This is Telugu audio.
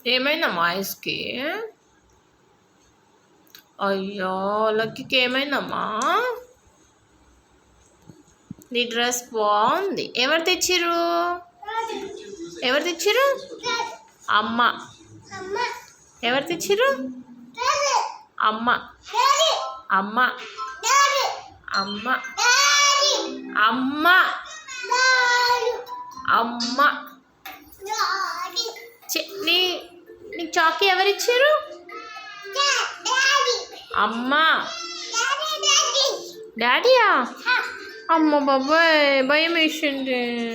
ఏమైందా వాయిస్కి? అయ్యో లక్కీకి ఏమైందమ్మా? నీ డ్రెస్ బాగుంది. ఎవరు తెచ్చిర్రు? అమ్మ. ఎవరు తెచ్చిర్రు? అమ్మ. అమ్మ. అమ్మ. అమ్మ. అమ్మ. నీకు చాకీ ఎవరిచ్చారు? అమ్మ. డాడీయా? అమ్మ బాబాయ్ భయం వేసింది.